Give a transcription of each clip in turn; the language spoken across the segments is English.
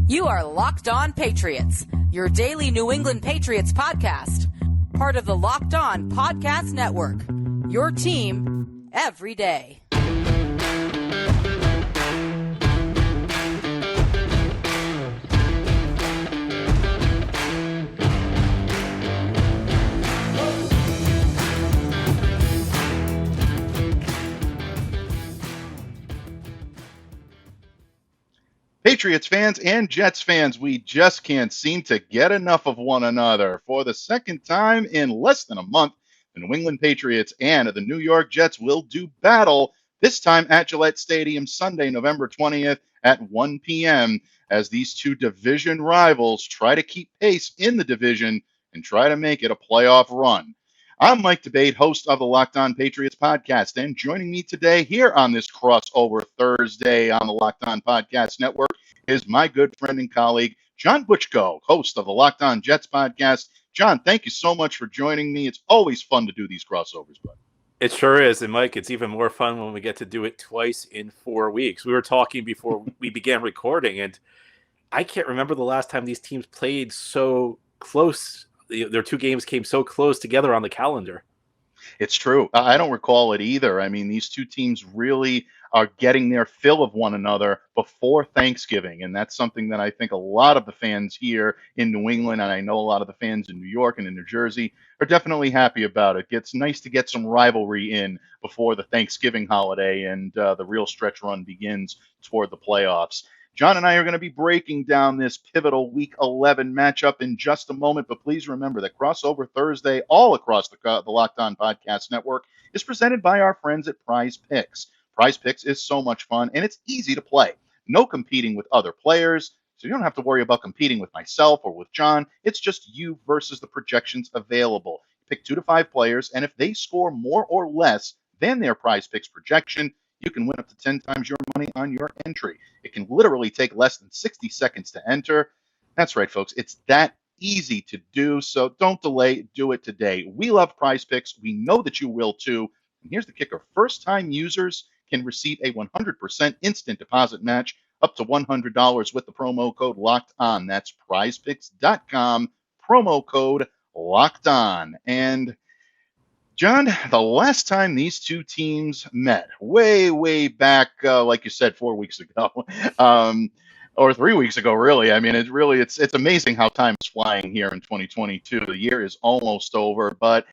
You are Locked On Patriots, your daily New England Patriots podcast. Part of the Locked On Podcast Network, your team every day. Patriots fans and Jets fans, we just can't seem to get enough of one another. For the second time in less than a month, the New England Patriots and the New York Jets will do battle, this time at Gillette Stadium, Sunday, November 20th at 1 p.m., as these two division rivals try to keep pace in the division and try to make it a playoff run. I'm Mike Debate, host of the Locked On Patriots podcast, and joining me today here on this crossover Thursday on the Locked On Podcast Network is my good friend and colleague, John Butchko, host of the Locked On Jets podcast. John, thank you so much for joining me. It's always fun to do these crossovers, bud. It sure is, and Mike, it's even more fun when we get to do it twice in 4 weeks. We were talking before we began recording, and I can't remember the last time these teams played so close. Their two games came so close together on the calendar. It's true. I don't recall it either. I mean, these two teams really are getting their fill of one another before Thanksgiving. And that's something that I think a lot of the fans here in New England, and I know a lot of the fans in New York and in New Jersey, are definitely happy about it. It's nice to get some rivalry in before the Thanksgiving holiday and the real stretch run begins toward the playoffs. John and I are going to be breaking down this pivotal Week 11 matchup in just a moment, but please remember that Crossover Thursday all across the Locked On Podcast Network is presented by our friends at PrizePicks. PrizePicks is so much fun, and it's easy to play. No competing with other players, so you don't have to worry about competing with myself or with John. It's just you versus the projections available. Pick 2 to 5 players, and if they score more or less than their PrizePicks projection, you can win up to 10 times your money on your entry. It can literally take less than 60 seconds to enter. That's right, folks. It's that easy to do, so don't delay. Do it today. We love PrizePicks. We know that you will too. And here's the kicker. First-time users can receive a 100% instant deposit match up to $100 with the promo code Locked On. That's PrizePicks.com, promo code Locked On. And John, the last time these two teams met, way back, like you said, 4 weeks ago, or 3 weeks ago, really. I mean, it's amazing how time is flying here in 2022. The year is almost over, but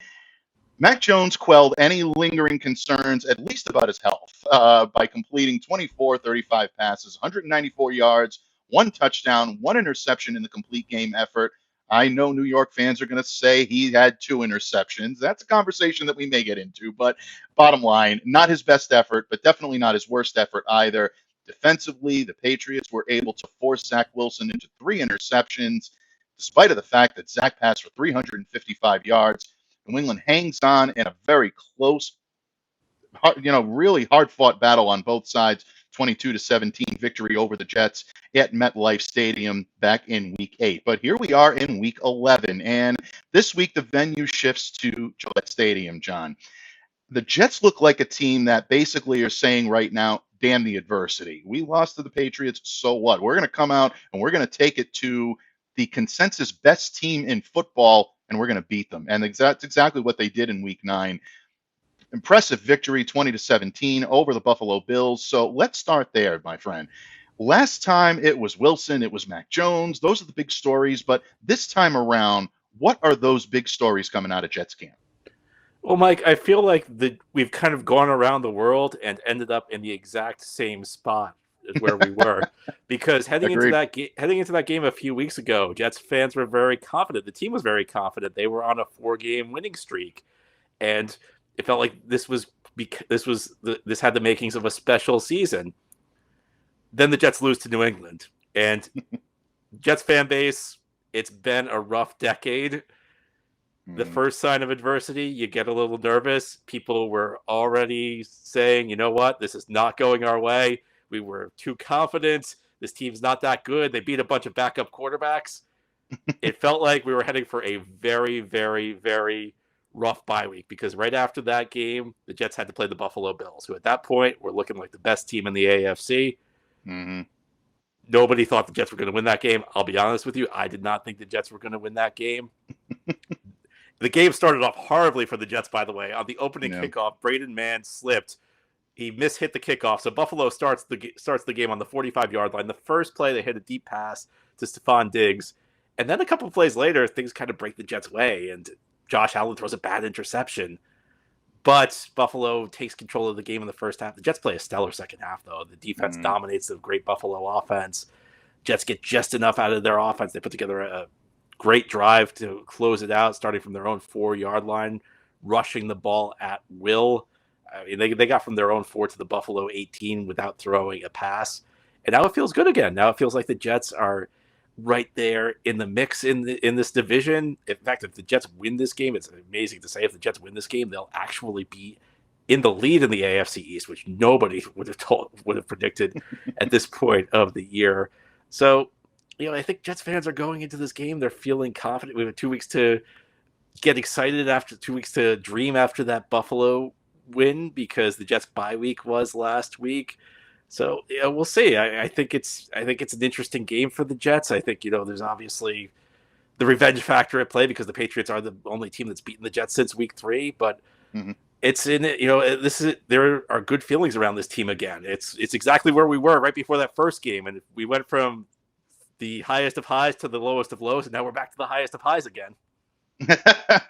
Mac Jones quelled any lingering concerns, at least about his health, by completing 24, 35 passes, 194 yards, 1 touchdown, 1 interception in the complete game effort. I know New York fans are going to say he had 2 interceptions. That's a conversation that we may get into, but bottom line, not his best effort, but definitely not his worst effort either. Defensively, the Patriots were able to force Zach Wilson into 3 interceptions, despite of the fact that Zach passed for 355 yards. New England hangs on in a very close, really hard-fought battle on both sides. 22-17 victory over the Jets at MetLife Stadium back in Week 8. But here we are in Week 11, and this week the venue shifts to Gillette Stadium, John. The Jets look like a team that basically are saying right now, damn the adversity. We lost to the Patriots, so what? We're going to come out and we're going to take it to the consensus best team in football, and we're going to beat them. And that's exactly what they did in Week 9. Impressive victory, 20-17 over the Buffalo Bills. So let's start there, my friend. Last time it was Wilson, it was Mac Jones. Those are the big stories. But this time around, what are those big stories coming out of Jets camp? Well, Mike, I feel like we've kind of gone around the world and ended up in the exact same spot as where we were. Because heading into that game a few weeks ago, Jets fans were very confident. The team was very confident. They were on a 4-game winning streak. And it felt like this had the makings of a special season. Then the Jets lose to New England, and Jets fan base, it's been a rough decade. The first sign of adversity, you get a little nervous. People were already saying, you know what, this is not going our way. We were too confident. This team's not that good. They beat a bunch of backup quarterbacks. It felt like we were heading for a very, very, very rough bye week, because right after that game, the Jets had to play the Buffalo Bills, who at that point were looking like the best team in the AFC. Mm-hmm. Nobody thought the Jets were going to win that game. I'll be honest with you. I did not think the Jets were going to win that game. The game started off horribly for the Jets, by the way. On the opening kickoff, Braden Mann slipped. He mishit the kickoff. So Buffalo starts the game on the 45-yard line. The first play, they hit a deep pass to Stephon Diggs. And then a couple of plays later, things kind of break the Jets' way. And Josh Allen throws a bad interception. But Buffalo takes control of the game in the first half. The Jets play a stellar second half, though. The defense dominates the great Buffalo offense. Jets get just enough out of their offense. They put together a great drive to close it out, starting from their own 4-yard line, rushing the ball at will. I mean, they got from their own 4 to the Buffalo 18 without throwing a pass. And now it feels good again. Now it feels like the Jets are right there in the mix in this division. In fact, if the Jets win this game, it's amazing to say, if the Jets win this game, they'll actually be in the lead in the AFC East, which nobody would have predicted at this point of the year. So, I think Jets fans are going into this game. They're feeling confident. We have 2 weeks to get excited, after 2 weeks to dream after that Buffalo win, because the Jets bye week was last week. So we'll see. I think it's an interesting game for the Jets. I think there's obviously the revenge factor at play because the Patriots are the only team that's beaten the Jets since week 3. But it's in it. There are good feelings around this team again. It's exactly where we were right before that first game, and we went from the highest of highs to the lowest of lows, and now we're back to the highest of highs again.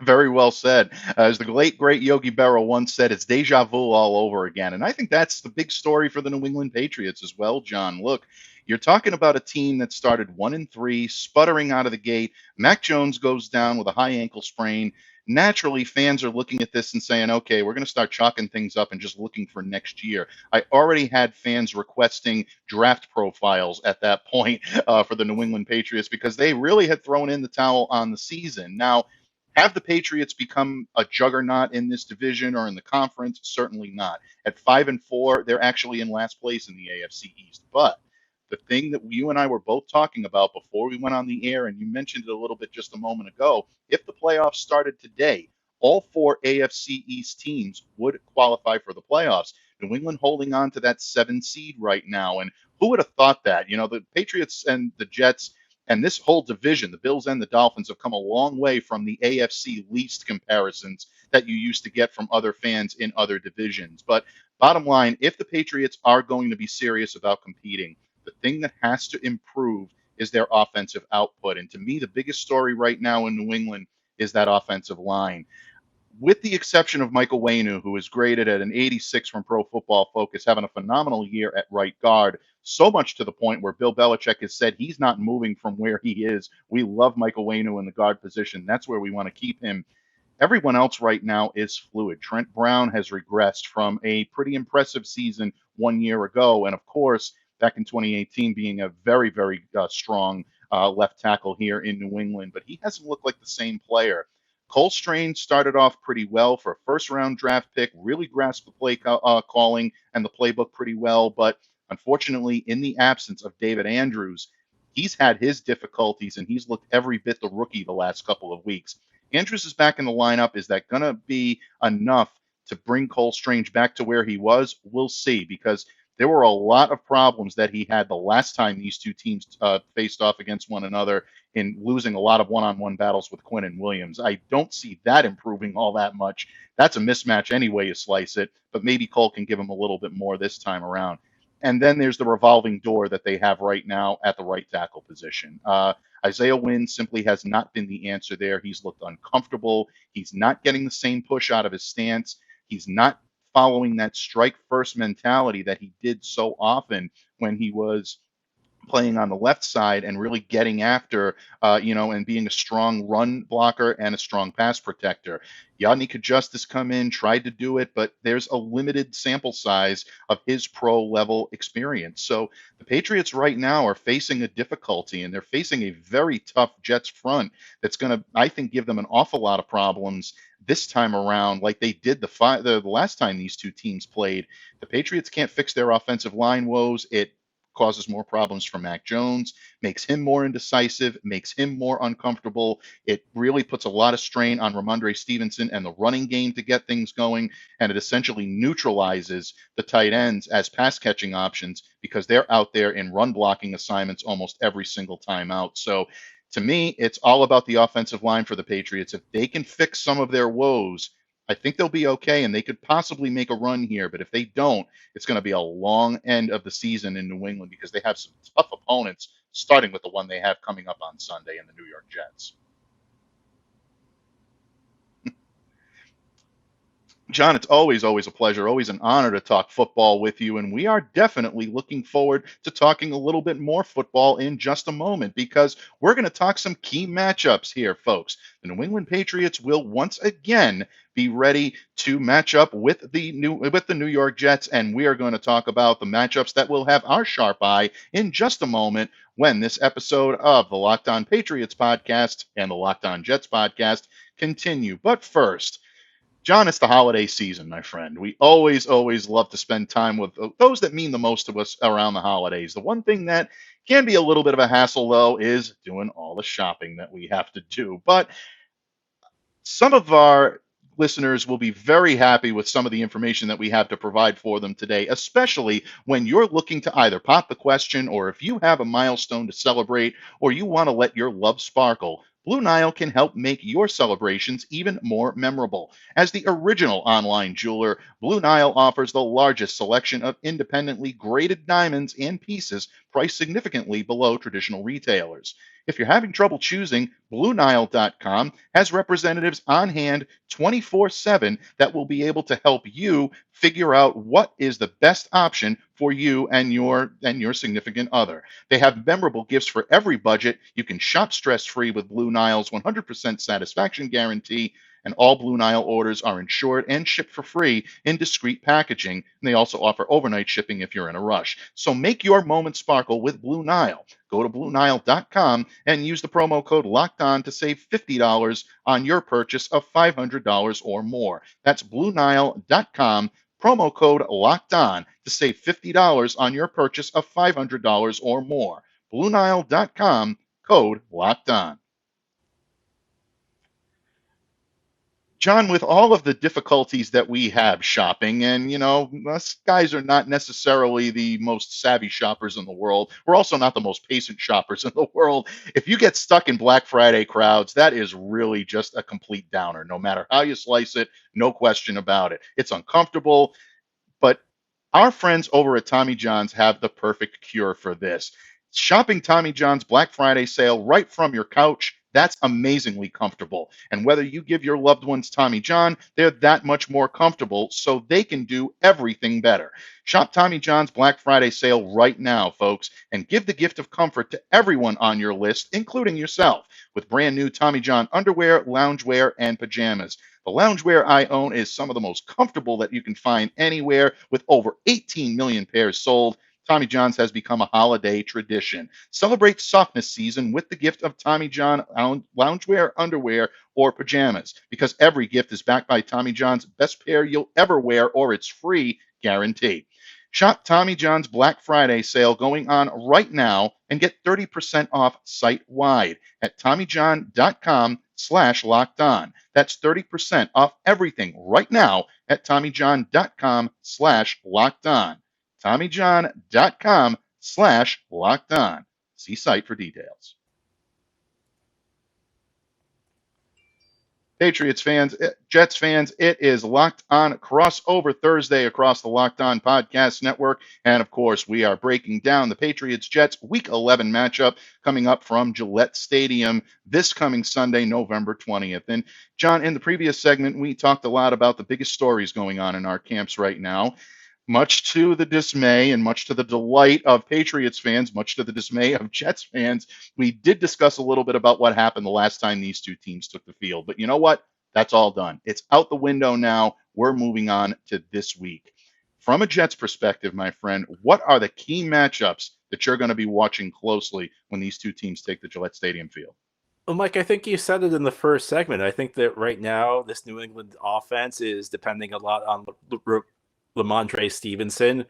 Very well said. As the great Yogi Berra once said, it's deja vu all over again. And I think that's the big story for the New England Patriots as well, John. Look, you're talking about a team that started 1-3, sputtering out of the gate. Mac Jones goes down with a high ankle sprain. Naturally, fans are looking at this and saying, okay, we're going to start chalking things up and just looking for next year. I already had fans requesting draft profiles at that point for the New England Patriots because they really had thrown in the towel on the season. Now, have the Patriots become a juggernaut in this division or in the conference? Certainly not. At 5-4, they're actually in last place in the AFC East. But the thing that you and I were both talking about before we went on the air, and you mentioned it a little bit just a moment ago, if the playoffs started today, all 4 AFC East teams would qualify for the playoffs. New England holding on to that 7 seed right now. And who would have thought that? The Patriots and the Jets and this whole division, the Bills and the Dolphins, have come a long way from the AFC least comparisons that you used to get from other fans in other divisions. But bottom line, if the Patriots are going to be serious about competing, the thing that has to improve is their offensive output. And to me, the biggest story right now in New England is that offensive line. With the exception of Michael Wainu, who is graded at an 86 from Pro Football Focus, having a phenomenal year at right guard, so much to the point where Bill Belichick has said he's not moving from where he is. We love Michael Wainu in the guard position. That's where we want to keep him. Everyone else right now is fluid. Trent Brown has regressed from a pretty impressive season 1 year ago. And of course, back in 2018, being a very, very strong left tackle here in New England, but he hasn't looked like the same player. Cole Strange started off pretty well for a first-round draft pick, really grasped the play calling and the playbook pretty well, but unfortunately, in the absence of David Andrews, he's had his difficulties, and he's looked every bit the rookie the last couple of weeks. Andrews is back in the lineup. Is that going to be enough to bring Cole Strange back to where he was? We'll see, because there were a lot of problems that he had the last time these two teams faced off against one another in losing a lot of one-on-one battles with Quinn and Williams. I don't see that improving all that much. That's a mismatch any way you slice it, but maybe Cole can give him a little bit more this time around. And then there's the revolving door that they have right now at the right tackle position. Isaiah Wynn simply has not been the answer there. He's looked uncomfortable. He's not getting the same push out of his stance. He's not following that strike first mentality that he did so often when he was playing on the left side and really getting after, and being a strong run blocker and a strong pass protector. Yodny could Justice come in, tried to do it, but there's a limited sample size of his pro level experience. So the Patriots right now are facing a difficulty, and they're facing a very tough Jets front that's going to, I think, give them an awful lot of problems this time around, like they did the last time these two teams played. The Patriots can't fix their offensive line woes. It causes more problems for Mac Jones, makes him more indecisive, makes him more uncomfortable. It really puts a lot of strain on Ramondre Stevenson and the running game to get things going, and it essentially neutralizes the tight ends as pass catching options because they're out there in run blocking assignments almost every single time out. So to me, it's all about the offensive line for the Patriots. If they can fix some of their woes, I think they'll be okay, and they could possibly make a run here. But if they don't, it's going to be a long end of the season in New England because they have some tough opponents, starting with the one they have coming up on Sunday in the New York Jets. John, it's always a pleasure, always an honor to talk football with you. And we are definitely looking forward to talking a little bit more football in just a moment because we're going to talk some key matchups here, folks. The New England Patriots will once again be ready to match up with the New York Jets. And we are going to talk about the matchups that will have our sharp eye in just a moment when this episode of the Locked On Patriots podcast and the Locked On Jets podcast continue. But first, John, it's the holiday season, my friend. We always love to spend time with those that mean the most to us around the holidays. The one thing that can be a little bit of a hassle, though, is doing all the shopping that we have to do. But some of our listeners will be very happy with some of the information that we have to provide for them today, especially when you're looking to either pop the question or if you have a milestone to celebrate or you want to let your love sparkle. BlueNile can help make your celebrations even more memorable. As the original online jeweler, BlueNile offers the largest selection of independently graded diamonds and pieces priced significantly below traditional retailers. If you're having trouble choosing, BlueNile.com has representatives on hand 24/7 that will be able to help you figure out what is the best option for you and your significant other. They have memorable gifts for every budget. You can shop stress-free with Blue Nile's 100% satisfaction guarantee, and all Blue Nile orders are insured and shipped for free in discreet packaging. And they also offer overnight shipping if you're in a rush. So make your moment sparkle with Blue Nile. Go to BlueNile.com and use the promo code LOCKEDON to save $50 on your purchase of $500 or more. That's BlueNile.com, promo code LOCKEDON to save $50 on your purchase of $500 or more. BlueNile.com, code LOCKEDON. John, with all of the difficulties that we have shopping, and us guys are not necessarily the most savvy shoppers in the world. We're also not the most patient shoppers in the world. If you get stuck in Black Friday crowds, that is really just a complete downer, no matter how you slice it, no question about it. It's uncomfortable, but our friends over at Tommy John's have the perfect cure for this. Shopping Tommy John's Black Friday sale right from your couch, that's amazingly comfortable. And whether you give your loved ones Tommy John, they're that much more comfortable, so they can do everything better. Shop Tommy John's Black Friday sale right now, folks, and give the gift of comfort to everyone on your list, including yourself, with brand new Tommy John underwear, loungewear, and pajamas. The loungewear I own is some of the most comfortable that you can find anywhere, with over 18 million pairs sold. Tommy John's has become a holiday tradition. Celebrate softness season with the gift of Tommy John loungewear, underwear, or pajamas, because every gift is backed by Tommy John's best pair you'll ever wear, or it's free guarantee. Shop Tommy John's Black Friday sale going on right now and get 30% off site-wide at TommyJohn.com/lockedon. That's 30% off everything right now at TommyJohn.com/lockedon. TommyJohn.com/lockedon. See site for details. Patriots fans, Jets fans, it is Locked On Crossover Thursday across the Locked On Podcast Network. And of course, we are breaking down the Patriots-Jets Week 11 matchup coming up from Gillette Stadium this coming Sunday, November 20th. And John, in the previous segment, we talked a lot about the biggest stories going on in our camps right now. Much to the dismay and much to the delight of Patriots fans, much to the dismay of Jets fans, we did discuss a little bit about what happened the last time these two teams took the field. But you know what? That's all done. It's out the window now. We're moving on to this week. From a Jets perspective, my friend, what are the key matchups that you're going to be watching closely when these two teams take the Gillette Stadium field? Well, Mike, I think you said it in the first segment. I think that right now this New England offense is depending a lot on Ramondre Stevenson.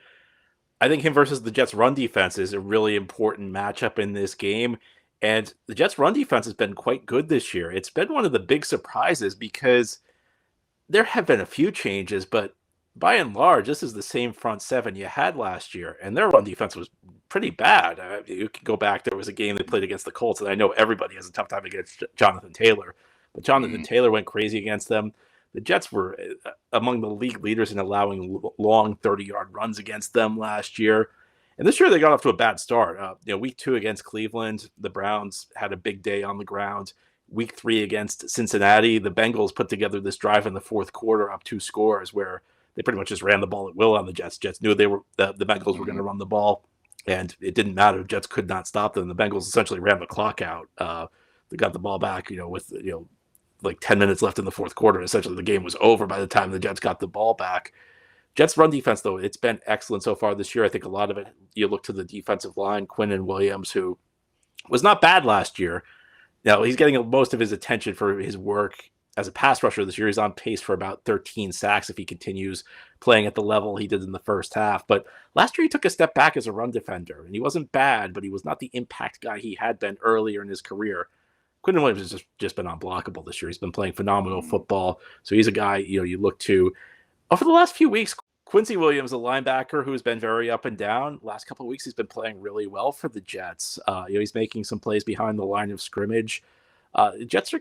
I think him versus the Jets' run defense is a really important matchup in this game. And the Jets' run defense has been quite good this year. It's been one of the big surprises because there have been a few changes, but by and large, this is the same front seven you had last year, and their run defense was pretty bad. You can go back. There was a game they played against the Colts, and I know everybody has a tough time against Jonathan Taylor, but Jonathan Taylor went crazy against them. The Jets were among the league leaders in allowing long 30-yard runs against them last year. And this year they got off to a bad start. Week 2 against Cleveland, the Browns had a big day on the ground. Week 3 against Cincinnati, the Bengals put together this drive in the fourth quarter up 2 scores where they pretty much just ran the ball at will on the Jets. Jets knew the Bengals were going to run the ball, and it didn't matter. Jets could not stop them. The Bengals essentially ran the clock out. They got the ball back, with like 10 minutes left in the fourth quarter. Essentially, the game was over by the time the Jets got the ball back. Jets run defense, though, it's been excellent so far this year. I think a lot of it, you look to the defensive line, Quinnen Williams, who was not bad last year. Now, he's getting most of his attention for his work as a pass rusher this year. He's on pace for about 13 sacks if he continues playing at the level he did in the first half. But last year, he took a step back as a run defender, and he wasn't bad, but he was not the impact guy he had been earlier in his career. Quinnen Williams has just been unblockable this year. He's been playing phenomenal football. So he's a guy, you look to. Over the last few weeks, Quincy Williams, a linebacker who's been very up and down. Last couple of weeks, he's been playing really well for the Jets. He's making some plays behind the line of scrimmage. Jets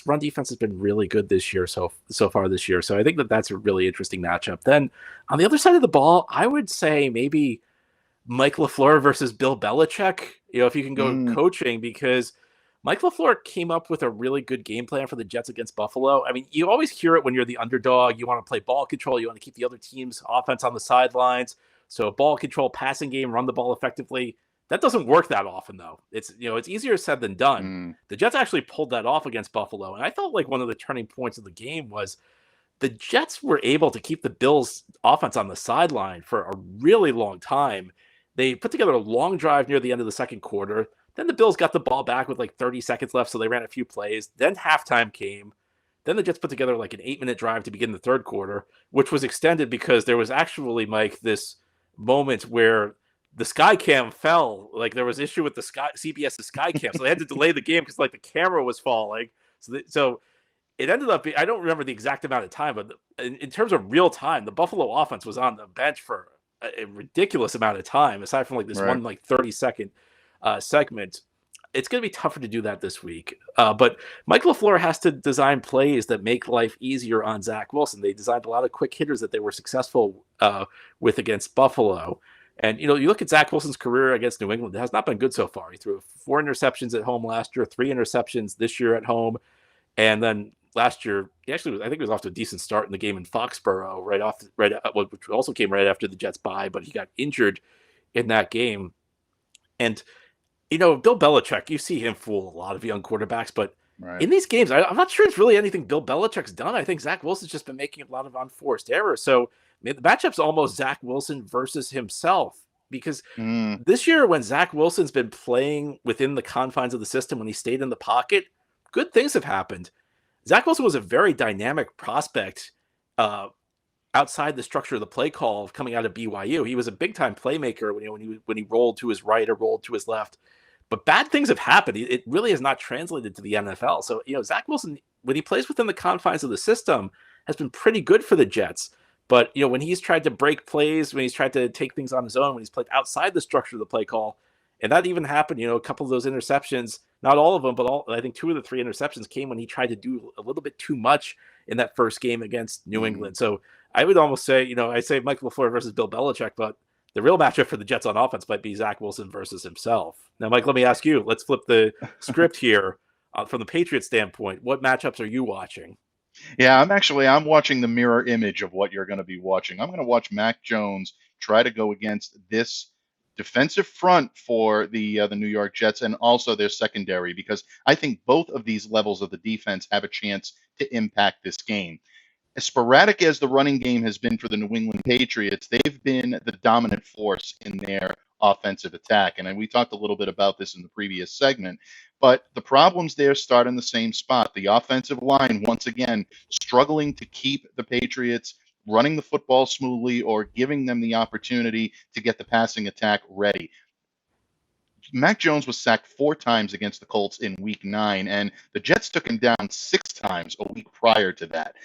run defense has been really good this year so far this year. So I think that's a really interesting matchup. Then on the other side of the ball, I would say maybe Mike LaFleur versus Bill Belichick. If you can go coaching, because Mike LaFleur came up with a really good game plan for the Jets against Buffalo. I mean, you always hear it when you're the underdog. You want to play ball control. You want to keep the other team's offense on the sidelines. So ball control, passing game, run the ball effectively. That doesn't work that often, though. It's easier said than done. The Jets actually pulled that off against Buffalo. And I felt like one of the turning points of the game was the Jets were able to keep the Bills' offense on the sideline for a really long time. They put together a long drive near the end of the second quarter. Then the Bills got the ball back with like 30 seconds left, so they ran a few plays. Then halftime came. Then the Jets put together like an 8-minute drive to begin the third quarter, which was extended because there was actually, Mike, this moment where the Skycam fell. Like there was issue with the CBS's Skycam, so they had to delay the game because like the camera was falling. So it ended up being, I don't remember the exact amount of time, but in terms of real time, the Buffalo offense was on the bench for a ridiculous amount of time, aside from like this one like 30-second segment. It's going to be tougher to do that this week. But Mike LaFleur has to design plays that make life easier on Zach Wilson. They designed a lot of quick hitters that they were successful with against Buffalo. And, you look at Zach Wilson's career against New England, it has not been good so far. He threw 4 interceptions at home last year, 3 interceptions this year at home. And then last year, I think he was off to a decent start in the game in Foxboro, which also came right after the Jets bye, but he got injured in that game. And Bill Belichick, you see him fool a lot of young quarterbacks, but in these games, I'm not sure it's really anything Bill Belichick's done. I think Zach Wilson's just been making a lot of unforced errors. So the matchup's almost Zach Wilson versus himself, because this year when Zach Wilson's been playing within the confines of the system, when he stayed in the pocket, good things have happened. Zach Wilson was a very dynamic prospect outside the structure of the play call coming out of BYU. He was a big-time playmaker when he rolled to his right or rolled to his left. But bad things have happened. It really has not translated to the NFL. So, Zach Wilson, when he plays within the confines of the system, has been pretty good for the Jets. But, when he's tried to break plays, when he's tried to take things on his own, when he's played outside the structure of the play call, and that even happened, a couple of those interceptions, not all of them, but I think 2 of the 3 interceptions came when he tried to do a little bit too much in that first game against New England. So I would almost say, I say Mike LaFleur versus Bill Belichick, but the real matchup for the Jets on offense might be Zach Wilson versus himself. Now, Mike, let me ask you, let's flip the script here from the Patriots standpoint. What matchups are you watching? Yeah, I'm watching the mirror image of what you're going to be watching. I'm going to watch Mac Jones try to go against this defensive front for the New York Jets and also their secondary, because I think both of these levels of the defense have a chance to impact this game. As sporadic as the running game has been for the New England Patriots, they've been the dominant force in their offensive attack. And we talked a little bit about this in the previous segment, but the problems there start in the same spot. The offensive line, once again, struggling to keep the Patriots running the football smoothly or giving them the opportunity to get the passing attack ready. Mac Jones was sacked 4 times against the Colts in week 9, and the Jets took him down 6 times a week prior to that.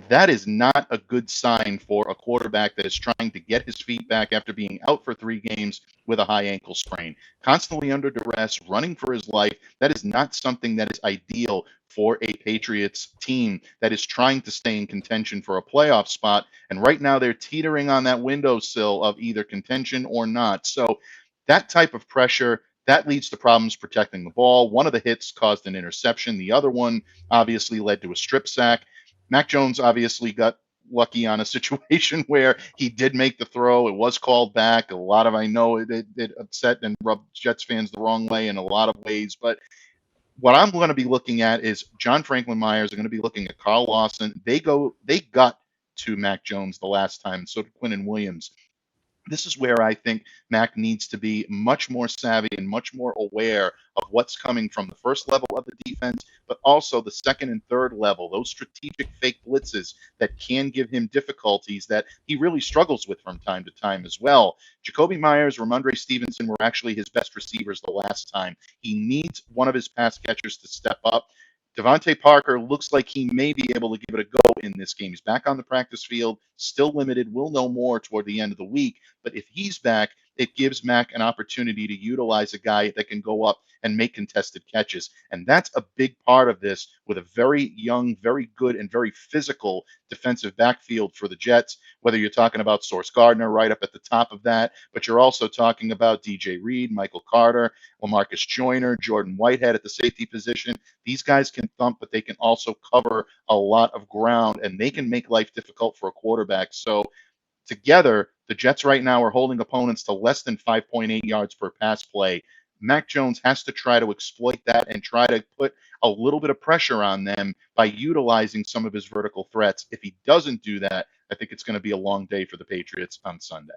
That is not a good sign for a quarterback that is trying to get his feet back after being out for 3 games with a high ankle sprain. Constantly under duress, running for his life, that is not something that is ideal for a Patriots team that is trying to stay in contention for a playoff spot. And right now they're teetering on that windowsill of either contention or not. So that type of pressure, that leads to problems protecting the ball. One of the hits caused an interception. The other one obviously led to a strip sack. Mac Jones obviously got lucky on a situation where he did make the throw. It was called back. I know it upset and rubbed Jets fans the wrong way in a lot of ways. But what I'm going to be looking at is John Franklin Myers are going to be looking at Carl Lawson. They got to Mac Jones the last time, so did Quinnen Williams. This is where I think Mac needs to be much more savvy and much more aware of what's coming from the first level of the defense, but also the second and third level, those strategic fake blitzes that can give him difficulties that he really struggles with from time to time as well. Jacoby Myers, Ramondre Stevenson were actually his best receivers the last time. He needs one of his pass catchers to step up. Devontae Parker looks like he may be able to give it a go in this game. He's back on the practice field, still limited. We'll know more toward the end of the week. But if he's back, it gives Mac an opportunity to utilize a guy that can go up and make contested catches. And that's a big part of this with a very young, very good, and very physical defensive backfield for the Jets, whether you're talking about Sauce Gardner right up at the top of that, but you're also talking about DJ Reed, Michael Carter, Lamarcus Joyner, Jordan Whitehead at the safety position. These guys can thump, but they can also cover a lot of ground, and they can make life difficult for a quarterback. So together, the Jets right now are holding opponents to less than 5.8 yards per pass play. Mac Jones has to try to exploit that and try to put a little bit of pressure on them by utilizing some of his vertical threats. If he doesn't do that, I think it's going to be a long day for the Patriots on Sunday.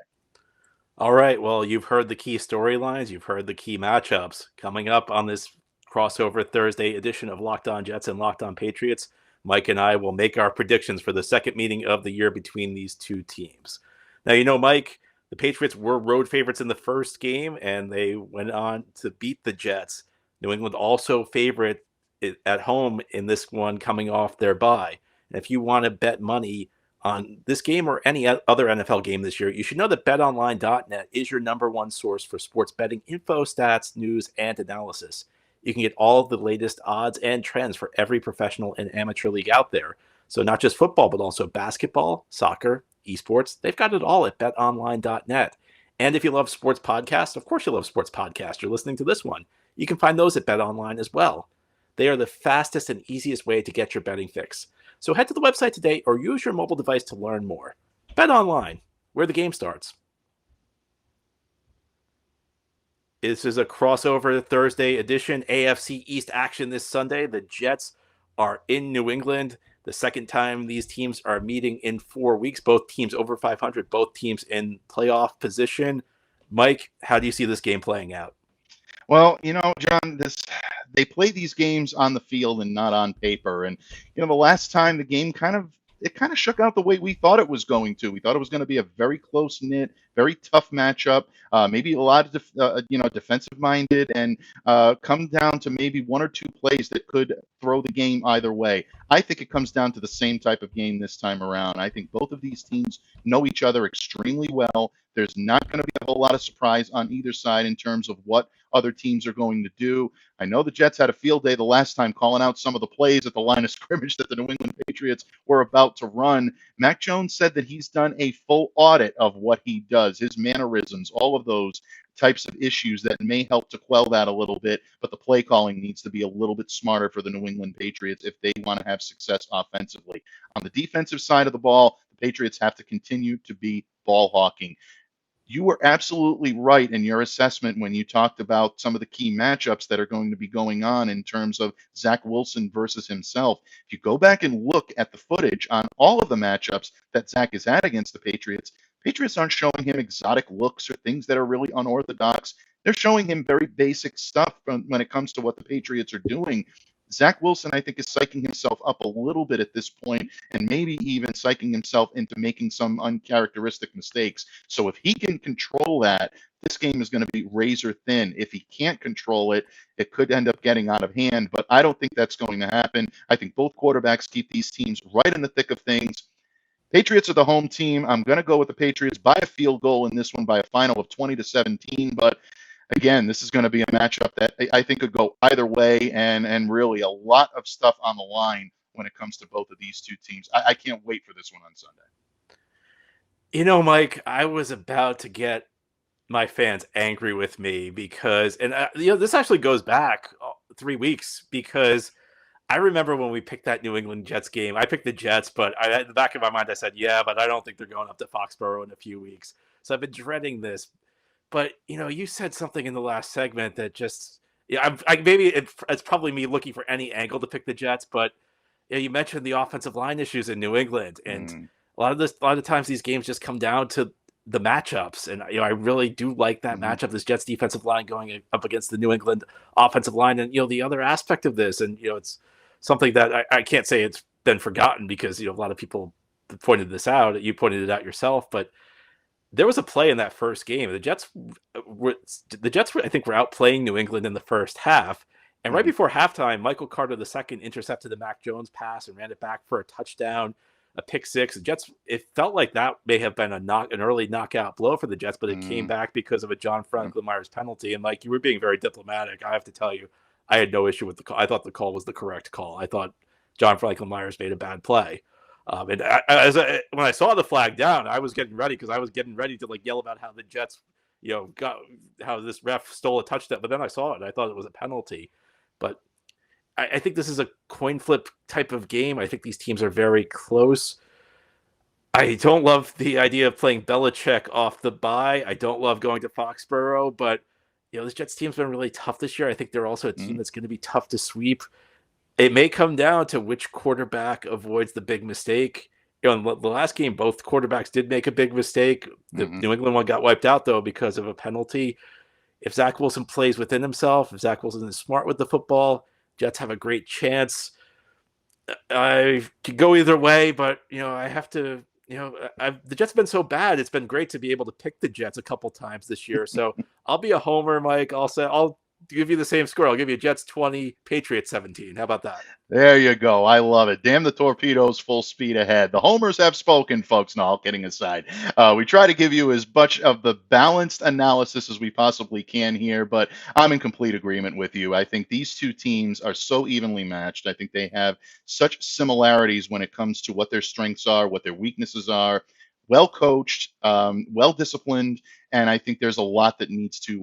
All right. Well, you've heard the key storylines. You've heard the key matchups coming up on this crossover Thursday edition of Locked On Jets and Locked On Patriots. Mike and I will make our predictions for the second meeting of the year between these two teams. Now, Mike, the Patriots were road favorites in the first game, and they went on to beat the Jets. New England also favorite at home in this one coming off their bye. And if you want to bet money on this game or any other NFL game this year, you should know that BetOnline.net is your number one source for sports betting info, stats, news, and analysis. You can get all of the latest odds and trends for every professional and amateur league out there. So not just football, but also basketball, soccer, esports. They've got it all at betonline.net. And if you love sports podcasts, of course you love sports podcasts. You're listening to this one. You can find those at BetOnline as well. They are the fastest and easiest way to get your betting fix. So head to the website today or use your mobile device to learn more. BetOnline, where the game starts. This is a crossover Thursday edition, AFC East action this Sunday. The Jets are in New England. The second time these teams are meeting in 4 weeks. Both teams over 500, both teams in playoff position. Mike, how do you see this game playing out? Well, John, they play these games on the field and not on paper. And, the last time the game kind of shook out the way we thought it was going to. We thought it was going to be a very close-knit, very tough matchup, maybe a lot of, defensive-minded, and come down to maybe one or two plays that could throw the game either way. I think it comes down to the same type of game this time around. I think both of these teams know each other extremely well. There's not going to be a whole lot of surprise on either side in terms of what other teams are going to do. I know the Jets had a field day the last time calling out some of the plays at the line of scrimmage that the New England Patriots were about to run. Mac Jones said that he's done a full audit of what he does, his mannerisms, all of those types of issues that may help to quell that a little bit, but the play calling needs to be a little bit smarter for the New England Patriots if they want to have success offensively. On the defensive side of the ball, the Patriots have to continue to be ball hawking. You were absolutely right in your assessment when you talked about some of the key matchups that are going to be going on in terms of Zach Wilson versus himself. If you go back and look at the footage on all of the matchups that Zach has had against the Patriots aren't showing him exotic looks or things that are really unorthodox. They're showing him very basic stuff when it comes to what the Patriots are doing. Zach Wilson, I think, is psyching himself up a little bit at this point, and maybe even psyching himself into making some uncharacteristic mistakes. So if he can control that, this game is going to be razor thin. If he can't control it, it could end up getting out of hand, but I don't think that's going to happen. I think both quarterbacks keep these teams right in the thick of things. Patriots are the home team. I'm going to go with the Patriots by a field goal in this one by a final of 20-17. But again, this is going to be a matchup that I think could go either way, and really a lot of stuff on the line when it comes to both of these two teams. I can't wait for this one on Sunday. You know, Mike, I was about to get my fans angry with me because, and this actually goes back 3 weeks, because I remember when we picked that New England Jets game. I picked the Jets, but in the back of my mind, I said, yeah, but I don't think they're going up to Foxboro in a few weeks. So I've been dreading this. But, you said something in the last segment that just, maybe it's probably me looking for any angle to pick the Jets, but you mentioned the offensive line issues in New England. And a lot of times these games just come down to the matchups. And, I really do like that matchup, this Jets defensive line going up against the New England offensive line. And, the other aspect of this, and, it's something that I can't say it's been forgotten, because, a lot of people pointed this out. You pointed it out yourself, but there was a play in that first game. The Jets were, I think, were outplaying New England in the first half. And right before halftime, Michael Carter II intercepted the Mac Jones pass and ran it back for a touchdown, a pick six. The Jets, it felt like that may have been an early knockout blow for the Jets, but it came back because of a John Franklin Myers penalty. And Mike, you were being very diplomatic. I have to tell you, I had no issue with the call. I thought the call was the correct call. I thought John Franklin Myers made a bad play. And when I saw the flag down, I was getting ready, because I was getting ready to yell about how the Jets, got how this ref stole a touchdown. But then I saw it, and I thought it was a penalty. But I think this is a coin flip type of game. I think these teams are very close. I don't love the idea of playing Belichick off the bye. I don't love going to Foxboro, but this Jets team's been really tough this year. I think they're also a team that's going to be tough to sweep. It may come down to which quarterback avoids the big mistake. In the last game, both quarterbacks did make a big mistake. The New England one got wiped out, though, because of a penalty. If Zach Wilson plays within himself, if Zach Wilson is smart with the football, Jets have a great chance. I could go either way, but, I have to, the Jets have been so bad. It's been great to be able to pick the Jets a couple times this year. So I'll be a homer, Mike. I'll give you the same score. I'll give you Jets 20, Patriots 17. How about that? There you go. I love it. Damn the torpedoes, full speed ahead. The homers have spoken, folks. No, all kidding aside. We try to give you as much of the balanced analysis as we possibly can here, but I'm in complete agreement with you. I think these two teams are so evenly matched. I think they have such similarities when it comes to what their strengths are, what their weaknesses are. Well coached, well disciplined, and I think there's a lot that needs to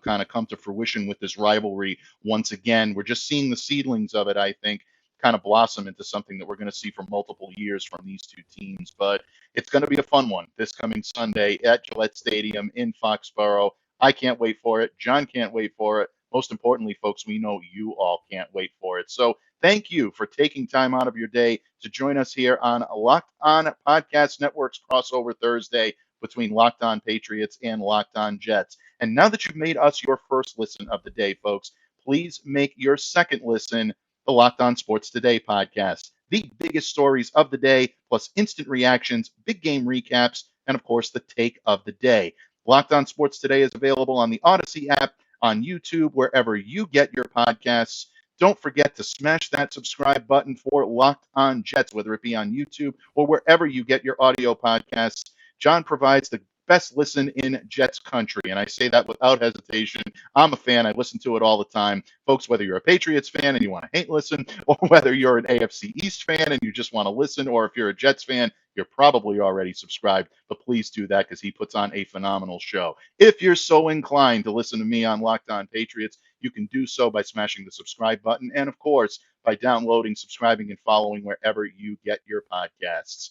kind of come to fruition with this rivalry. Once again, we're just seeing the seedlings of it. I think kind of blossom into something that we're going to see for multiple years from these two teams. But it's going to be a fun one this coming Sunday at Gillette Stadium in Foxboro. I can't wait for it. John can't wait for it. Most importantly, folks, we know you all can't wait for it. So thank you for taking time out of your day to join us here on Locked On Podcast Network's crossover Thursday between Locked On Patriots and Locked On Jets. And now that you've made us your first listen of the day, folks, please make your second listen the Locked On Sports Today podcast. The biggest stories of the day, plus instant reactions, big game recaps, and of course, the take of the day. Locked On Sports Today is available on the Odyssey app, on YouTube, wherever you get your podcasts. Don't forget to smash that subscribe button for Locked On Jets, whether it be on YouTube or wherever you get your audio podcasts. John provides the best listen in Jets country, and I say that without hesitation. I'm a fan. I listen to it all the time. Folks, whether you're a Patriots fan and you want to hate listen, or whether you're an AFC East fan and you just want to listen, or if you're a Jets fan, you're probably already subscribed, but please do that because he puts on a phenomenal show. If you're so inclined to listen to me on Locked On Patriots, you can do so by smashing the subscribe button and, of course, by downloading, subscribing, and following wherever you get your podcasts.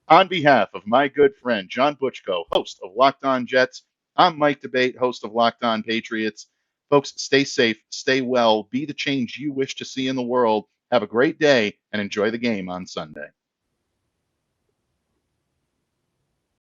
On behalf of my good friend, John Butchko, host of Locked On Jets, I'm Mike Debate, host of Locked On Patriots. Folks, stay safe, stay well, be the change you wish to see in the world. Have a great day and enjoy the game on Sunday.